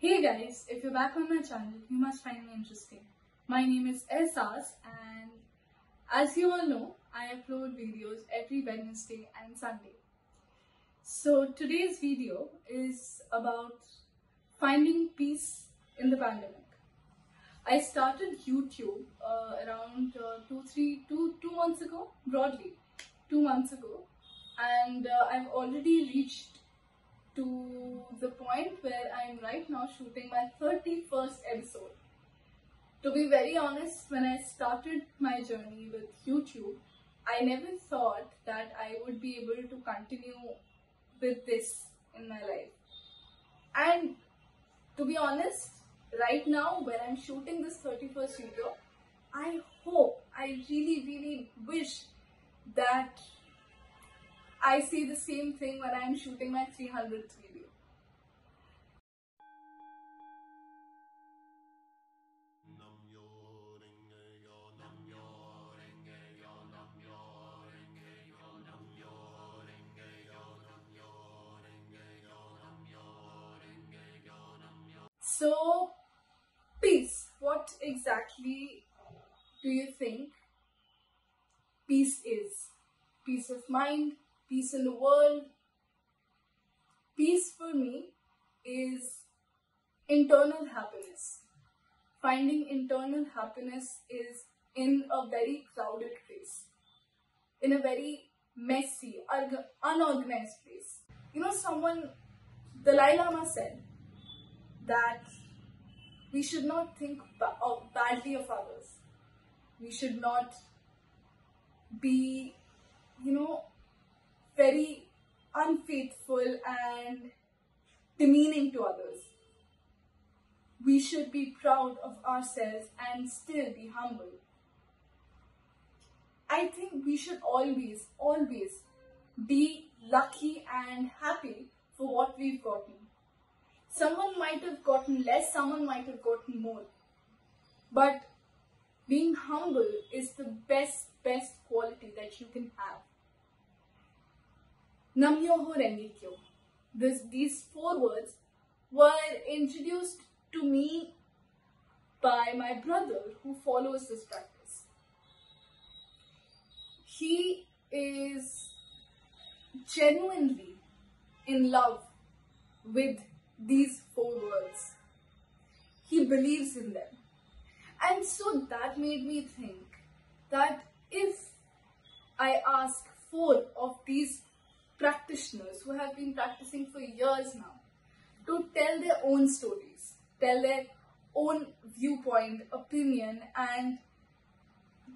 Hey guys, if you're back on my channel, you must find me interesting. My name is Ehsas and as you all know, I upload videos every Wednesday and Sunday. So today's video is about finding peace in the pandemic. I started YouTube around 2 months ago, broadly 2 months ago, and I've already reached to the point where I'm right now shooting my 31st episode. To be very honest, when I started my journey with YouTube, I never thought that I would be able to continue with this in my life. And to be honest, right now when I'm shooting this 31st video, I really wish that I see the same thing when I'm shooting my 300th video. So, peace. What exactly do you think peace is? Peace of mind, peace in the world. Peace for me is internal happiness. Finding internal happiness is in a very crowded place, in a very messy, unorganized place. You know, Dalai Lama said that we should not think badly of others. We should not be, very unfaithful and demeaning to others. We should be proud of ourselves and still be humble. I think we should always be lucky and happy for what we've gotten. Someone might have gotten less, someone might have gotten more. But being humble is the best quality that you can have. Namyoho Renge Kyo. These 4 words were introduced to me by my brother who follows this practice. He is genuinely in love with these 4 words. He believes in them. And so that made me think that if I ask 4 of these practitioners who have been practicing for years now to tell their own stories, tell their own viewpoint, opinion, and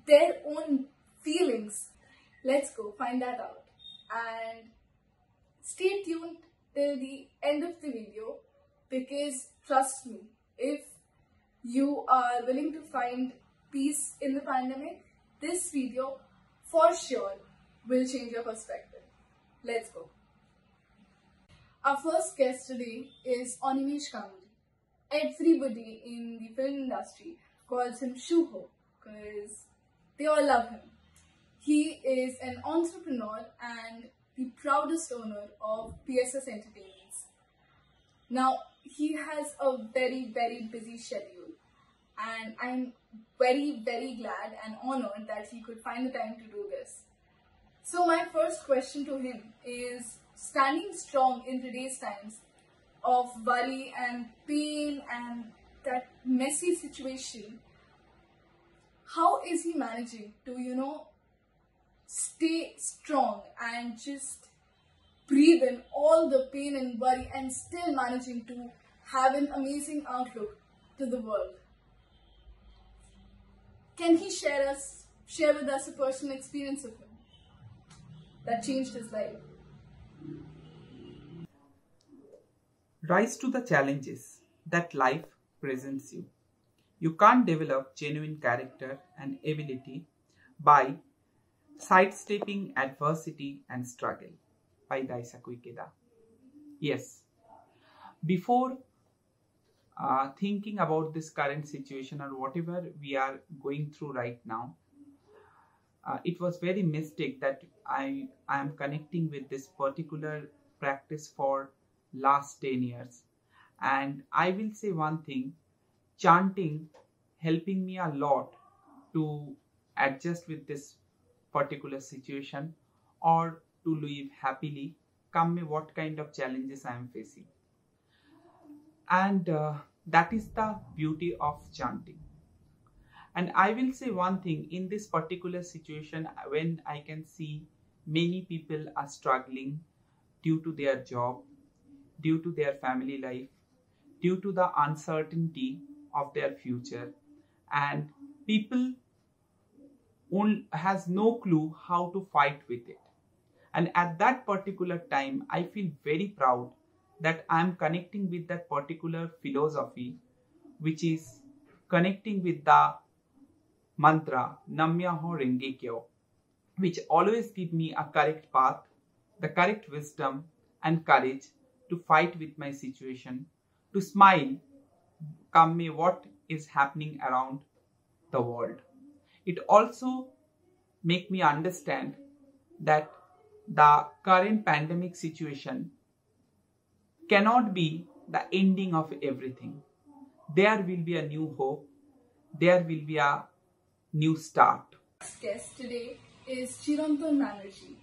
their own feelings, let's go find that out. And stay tuned till the end of the video, because trust me, if you are willing to find peace in the pandemic, this video for sure will change your perspective. Let's go. Our first guest today is Animesh Kamath. Everybody in the film industry calls him Shuho because they all love him. He is an entrepreneur and the proudest owner of PSS Entertainments. Now, he has a very busy schedule, and I'm very glad and honored that he could find the time to do this. So my first question to him is, standing strong in today's times of worry and pain and that messy situation, how is he managing to, stay strong and just breathe in all the pain and worry and still managing to have an amazing outlook to the world? Can he share with us a personal experience of him that changed his life? Rise to the challenges that life presents you. You can't develop genuine character and ability by sidestepping adversity and struggle. By Daisaku Ikeda. Yes, before thinking about this current situation or whatever we are going through right now, it was very mistake that I am connecting with this particular practice for last 10 years. And I will say one thing, chanting helping me a lot to adjust with this particular situation or to live happily, come me what kind of challenges I am facing. And that is the beauty of chanting. And I will say one thing, in this particular situation, when I can see many people are struggling due to their job, due to their family life, due to the uncertainty of their future, and people has no clue how to fight with it. And at that particular time, I feel very proud that I am connecting with that particular philosophy, which is connecting with the mantra Namyaho Renge Kyo, which always give me a correct path, the correct wisdom and courage to fight with my situation, to smile, come me what is happening around the world. It also make me understand that the current pandemic situation cannot be the ending of everything. There will be a new hope. There will be a new start. Next guest today is Chirantan Banerjee.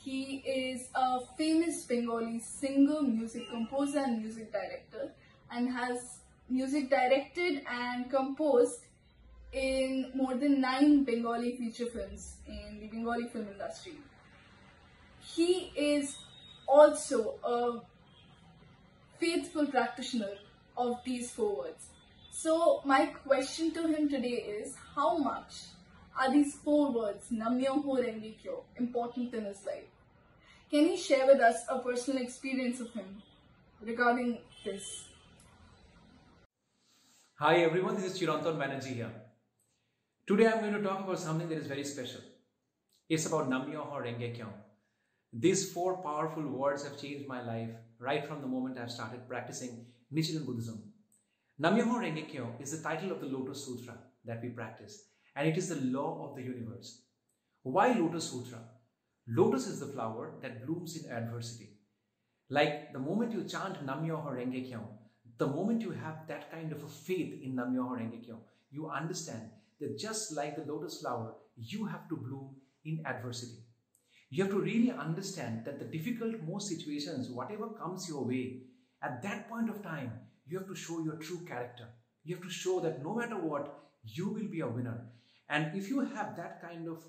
He is a famous Bengali singer, music composer and music director, and has music directed and composed in more than 9 Bengali feature films in the Bengali film industry. He is also a faithful practitioner of these 4 words. So my question to him today is, how much are these 4 words, Namyoho Renge Kyo, important in his life? Can he share with us a personal experience of him regarding this? Hi everyone, this is Chirantan Banerjee here. Today I'm going to talk about something that is very special. It's about Namyoho Renge Kyo. These 4 powerful words have changed my life right from the moment I've started practicing Nichiren Buddhism. Namyoho Renge Kyo is the title of the Lotus Sutra that we practice, and it is the law of the universe. Why Lotus Sutra? Lotus is the flower that blooms in adversity. Like the moment you chant Namyoho Renge Kyo, the moment you have that kind of a faith in Namyoho Renge Kyo, you understand that just like the lotus flower, you have to bloom in adversity. You have to really understand that the difficult most situations, whatever comes your way, at that point of time, you have to show your true character. You have to show that no matter what, you will be a winner. And if you have that kind of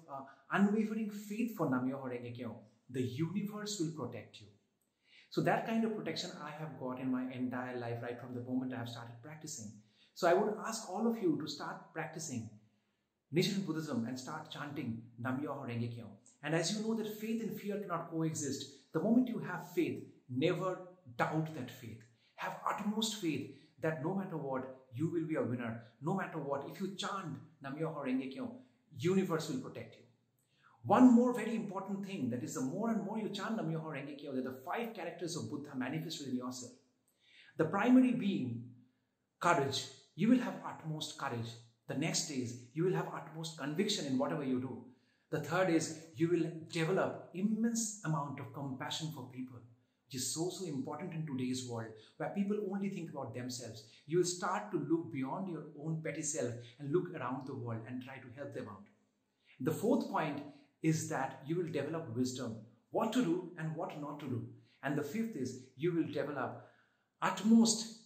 unwavering faith for Namyoho Renge Kyo, the universe will protect you. So that kind of protection I have got in my entire life right from the moment I have started practicing. So I would ask all of you to start practicing Nichiren Buddhism and start chanting Namyoho Renge Kyo. And as you know that faith and fear cannot coexist, the moment you have faith, never doubt that faith. Have utmost faith that no matter what, you will be a winner. No matter what, if you chant Namyoho Renge Kyo, universe will protect you. One more very important thing, that is the more and more you chant Namyoho Renge Kyo, that the 5 characters of Buddha manifest within yourself. The primary being courage. You will have utmost courage. The next is you will have utmost conviction in whatever you do. The third is you will develop immense amount of compassion for people, which is so important in today's world where people only think about themselves. You will start to look beyond your own petty self and look around the world and try to help them out. The 4th point is that you will develop wisdom, what to do and what not to do. And the 5th is you will develop utmost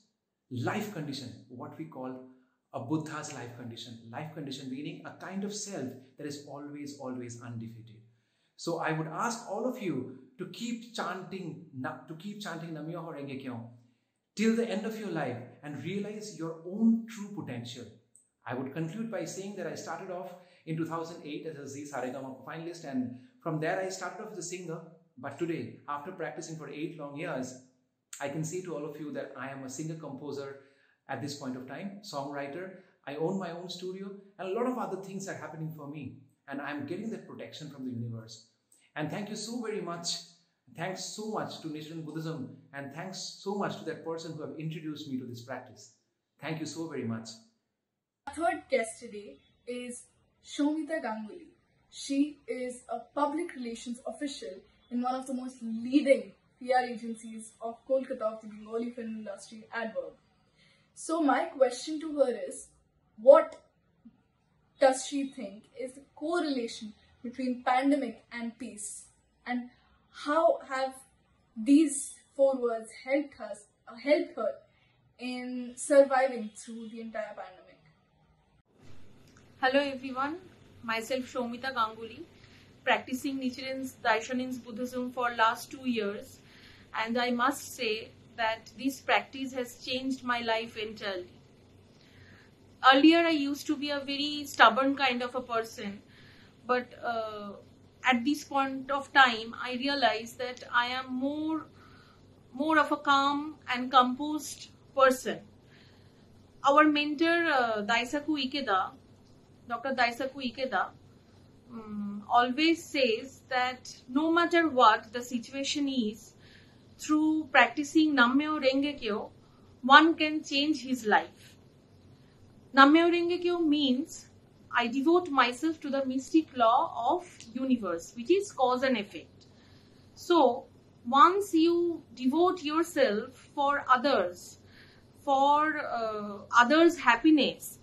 life condition, what we call a Buddha's life condition. Life condition meaning a kind of self that is always undefeated. So I would ask all of you to keep chanting Namyoho Renge Kyo till the end of your life and realize your own true potential. I would conclude by saying that I started off in 2008 as a Zee Saregama finalist, and from there I started off as a singer. But today, after practicing for 8 long years, I can say to all of you that I am a singer-composer at this point of time, songwriter. I own my own studio, and a lot of other things are happening for me, and I'm getting that protection from the universe. And thank you so very much. Thanks so much to Nichiren Buddhism, and thanks so much to that person who have introduced me to this practice. Thank you so very much. Our third guest today is Shomita Ganguly. She is a public relations official in one of the most leading PR agencies of Kolkata of the Bengali film industry, Adverb. So my question to her is, what does she think is the correlation between pandemic and peace, and how have these four words helped her in surviving through the entire pandemic? Hello everyone, myself Shomita Ganguly, practicing Nichiren Daishonin's Buddhism for last 2 years, and I must say that this practice has changed my life entirely. Earlier I used to be a very stubborn kind of a person, but at this point of time I realized that I am more of a calm and composed person. Our mentor Daisaku Ikeda, Dr. Daisaku Ikeda, always says that no matter what the situation is, through practicing Nammyo Renge Kyo, one can change his life. Nammyo Renge Kyo means I devote myself to the mystic law of universe, which is cause and effect. So once you devote yourself for others, for others' happiness,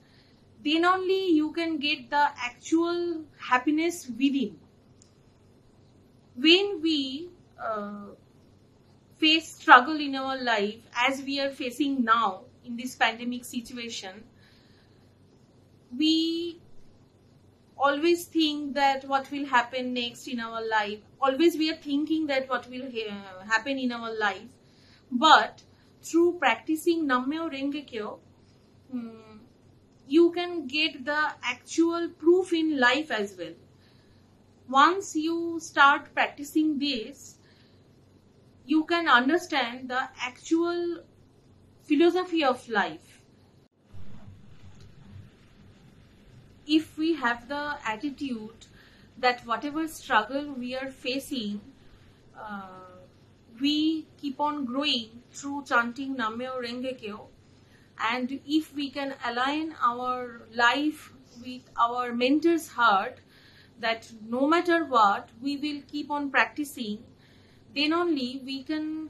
then only you can get the actual happiness within. When we face struggle in our life, as we are facing now in this pandemic situation, we always think that what will happen next in our life. Always we are thinking that what will happen in our life. But through practicing Nammyo Renge Kyo, you can get the actual proof in life as well. Once you start practicing this, you can understand the actual philosophy of life. If we have the attitude that whatever struggle we are facing, we keep on growing through chanting Nammyo Renge Kyo, and if we can align our life with our mentor's heart, that no matter what, we will keep on practicing, then only we can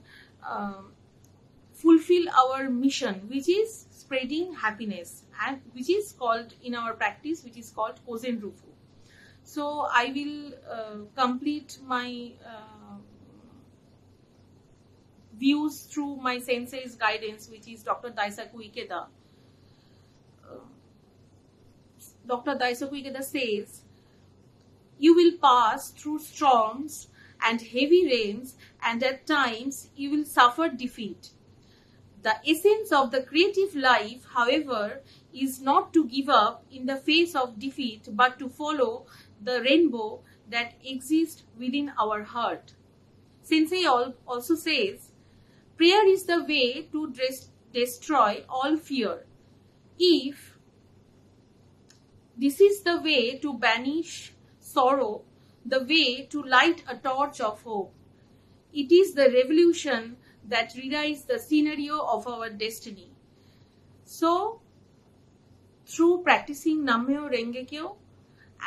fulfill our mission, which is spreading happiness, and which is called in our practice, which is called Kozen Rufu. So I will complete my views through my sensei's guidance, which is Dr. Daisaku Ikeda. Dr. Daisaku Ikeda says, you will pass through storms and heavy rains, and at times you will suffer defeat. The essence of the creative life, however, is not to give up in the face of defeat, but to follow the rainbow that exists within our heart. Sensei also says, prayer is the way to destroy all fear. If this is the way to banish sorrow, the way to light a torch of hope, it is the revolution that rewrites the scenario of our destiny. So, through practicing Nammyo Renge Kyo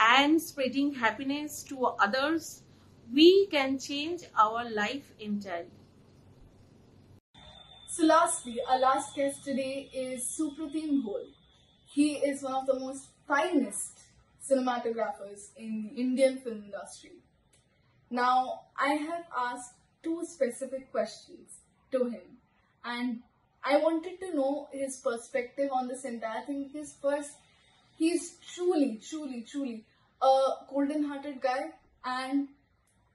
and spreading happiness to others, we can change our life entirely. So lastly, our last guest today is Supratim Bhol. He is one of the most finest cinematographers in the Indian film industry. Now, I have asked 2 specific questions to him, and I wanted to know his perspective on this entire thing, because first, he's truly a golden-hearted guy, and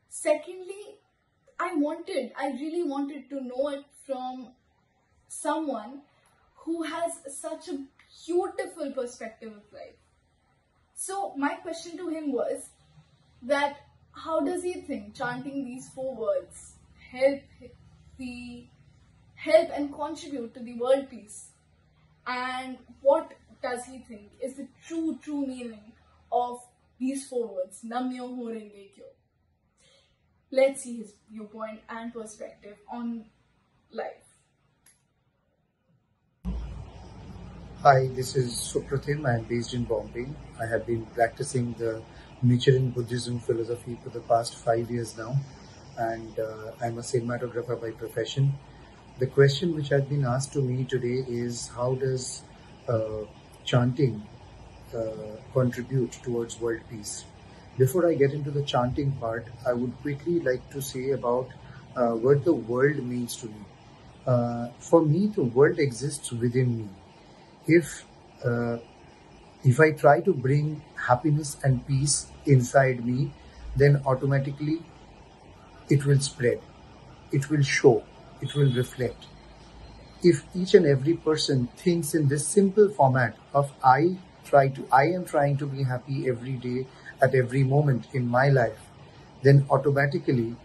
secondly, I really wanted to know it from someone who has such a beautiful perspective of life. So my question to him was that how does he think chanting these 4 words help and contribute to the world peace, and what does he think is the true meaning of these 4 words, Nammyo Renge Kyo? Let's see his viewpoint and perspective on life. Hi, this is Supratim. I am based in Bombay. I have been practicing the Nichiren Buddhism philosophy for the past 5 years now. and I'm a cinematographer by profession. The question which has been asked to me today is, how does chanting contribute towards world peace? Before I get into the chanting part, I would quickly like to say about what the world means to me. For me, the world exists within me. If I try to bring happiness and peace inside me, then automatically it will spread, it will show, it will reflect. If each and every person thinks in this simple format of I am trying to be happy every day at every moment in my life, then automatically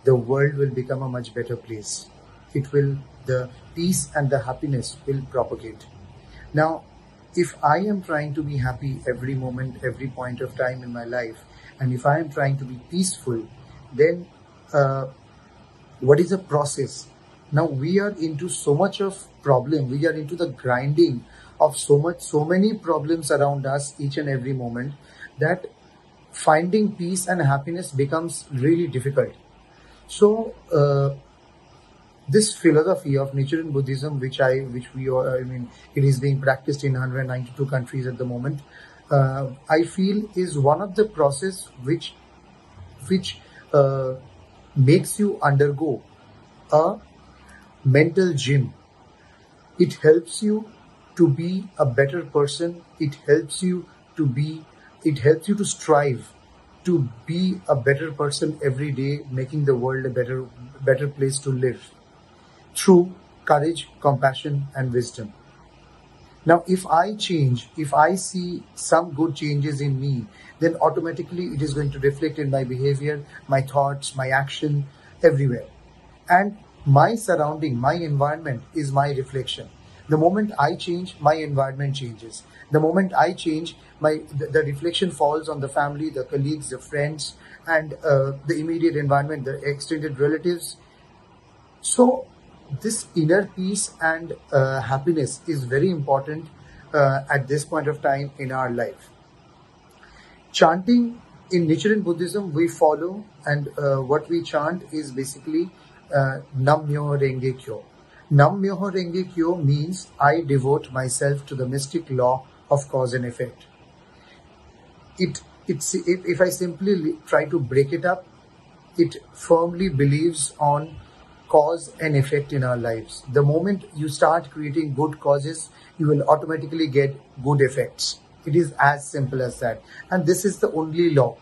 the world will become a much better place. The peace and the happiness will propagate. Now, if I am trying to be happy every moment, every point of time in my life, and if I am trying to be peaceful, then what is the process? Now we are into so much of problem. We are into the grinding of so many problems around us each and every moment, that finding peace and happiness becomes really difficult. So this philosophy of Nichiren Buddhism, it is being practiced in 192 countries at the moment. I feel is one of the process which makes you undergo a mental gym. It helps you to be a better person. It helps you to strive to be a better person every day, making the world a better place to live through courage, compassion, and wisdom. Now, if I change, if I see some good changes in me, then automatically it is going to reflect in my behavior, my thoughts, my action, everywhere. And my surrounding, my environment is my reflection. The moment I change, my environment changes. The moment I change, the reflection falls on the family, the colleagues, the friends, and the immediate environment, the extended relatives. So this inner peace and happiness is very important at this point of time in our life. Chanting in Nichiren Buddhism, we follow, and what we chant is basically Nam Myoho Renge Kyo. Nam Myoho Renge Kyo means I devote myself to the mystic law of cause and effect. If I simply try to break it up, it firmly believes on cause and effect in our lives. The moment you start creating good causes, you will automatically get good effects. It is as simple as that. And this is the only law.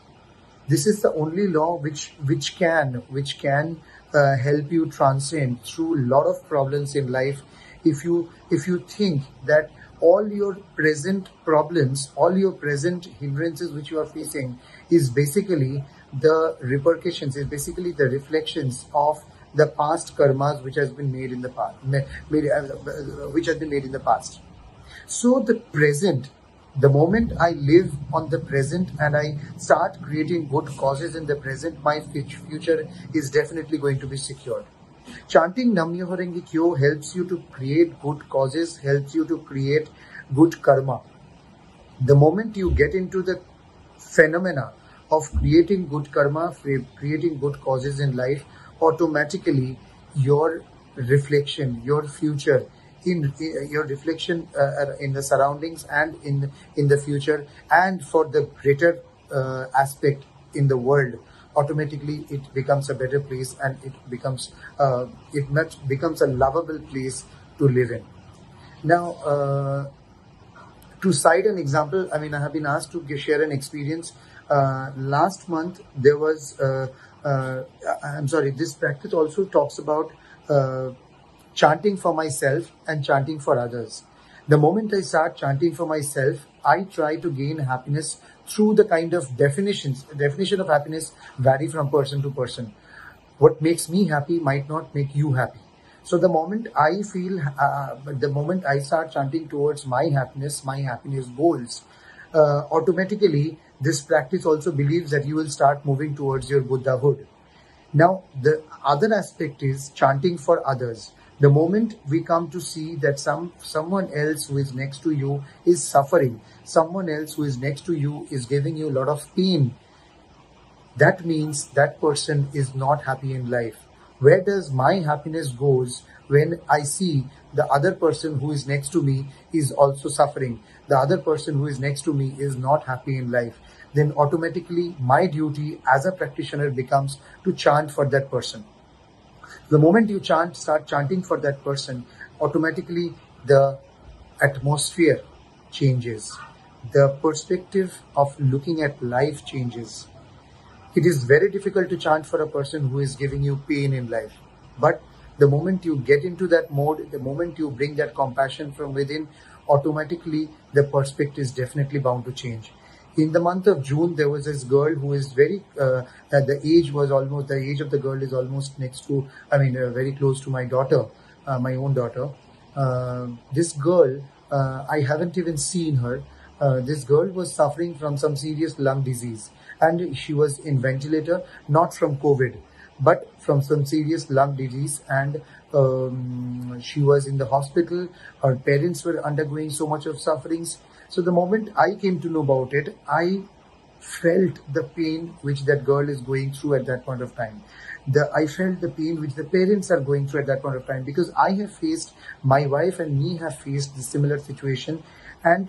This is the only law which can help you transcend through a lot of problems in life. If you think that all your present problems, all your present hindrances which you are facing is basically the repercussions, is basically the reflections of the past karmas which has been made in the past, So the present, the moment I live on the present and I start creating good causes in the present, my future is definitely going to be secured. Chanting Nam Myoho Renge Kyo helps you to create good causes, helps you to create good karma. The moment you get into the phenomena of creating good karma, creating good causes in life, automatically your reflection, your future, your reflection in the surroundings and in the future, and for the greater aspect in the world, automatically it becomes a better place, and it becomes a lovable place to live in. Now, to cite an example, I have been asked to share an experience. Last month there was this practice also talks about chanting for myself and chanting for others. The moment I start chanting for myself, I try to gain happiness through the kind of definition of happiness vary from person to person. What makes me happy might not make you happy. So the moment I start chanting towards my happiness goals, automatically this practice also believes that you will start moving towards your Buddhahood. Now, the other aspect is chanting for others. The moment we come to see that someone else who is next to you is suffering, someone else who is next to you is giving you a lot of pain, that means that person is not happy in life. Where does my happiness goes when I see the other person who is next to me is also suffering? The other person who is next to me is not happy in life. Then automatically my duty as a practitioner becomes to chant for that person. The moment you start chanting for that person, automatically the atmosphere changes. The perspective of looking at life changes. It is very difficult to chant for a person who is giving you pain in life. But the moment you get into that mode, the moment you bring that compassion from within, automatically the perspective is definitely bound to change. In the month of June, there was this girl who is the age of the girl is almost very close to my daughter, my own daughter. This girl, I haven't even seen her. This girl was suffering from some serious lung disease, and she was in ventilator, not from COVID, but from some serious lung disease, and she was in the hospital. Her parents were undergoing so much of sufferings. So the moment I came to know about it, I felt the pain which that girl is going through at that point of time. I felt the pain which the parents are going through at that point of time, because I have faced, my wife and me have faced the similar situation, and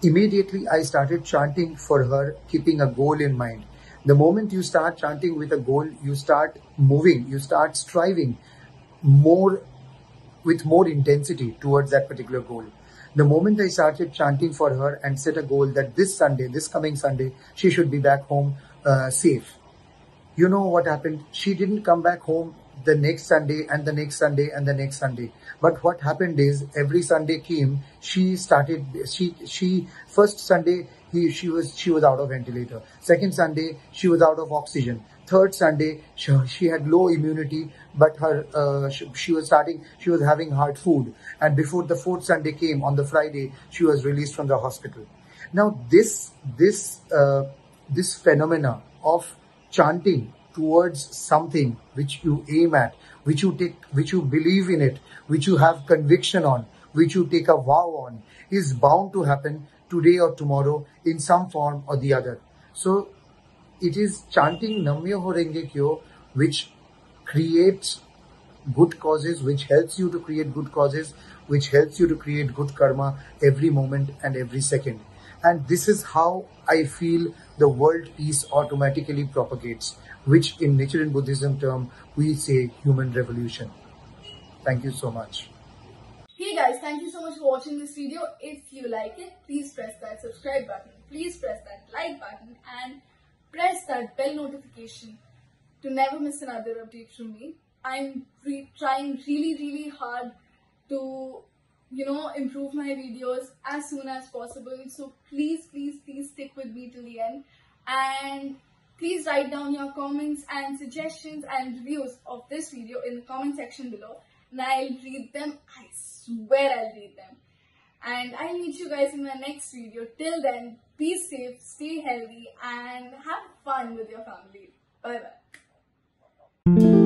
immediately I started chanting for her, keeping a goal in mind. The moment you start chanting with a goal, you start moving, you start striving with more intensity towards that particular goal. The moment I started chanting for her and set a goal that this coming Sunday, she should be back home safe. You know what happened? She didn't come back home the next Sunday and the next Sunday and the next Sunday. But what happened is, every Sunday came, first Sunday she was out of ventilator. Second Sunday she was out of oxygen. Third Sunday she had low immunity, but she was having hard food. And before the fourth Sunday came, on the Friday, she was released from the hospital. Now this phenomena of chanting towards something which you aim at, which you believe in it, which you have conviction on, which you take a vow on, is bound to happen today or tomorrow in some form or the other. So it is chanting Nam-myoho Renge Kyo which creates good causes, which helps you to create good causes, which helps you to create good karma every moment and every second. And this is how I feel the world peace automatically propagates, which in Nichiren Buddhism term, we say human revolution. Thank you so much. Hey guys, thank you so much for watching this video. If you like it, please press that subscribe button, please press that like button, and press that bell notification to never miss another update from me. I'm trying really hard to improve my videos as soon as possible, so please stick with me till the end, and please write down your comments and suggestions and reviews of this video in the comment section below, and I'll read them. I swear I'll read them. And I'll meet you guys in my next video. Till then, be safe, stay healthy, and have fun with your family. Bye bye.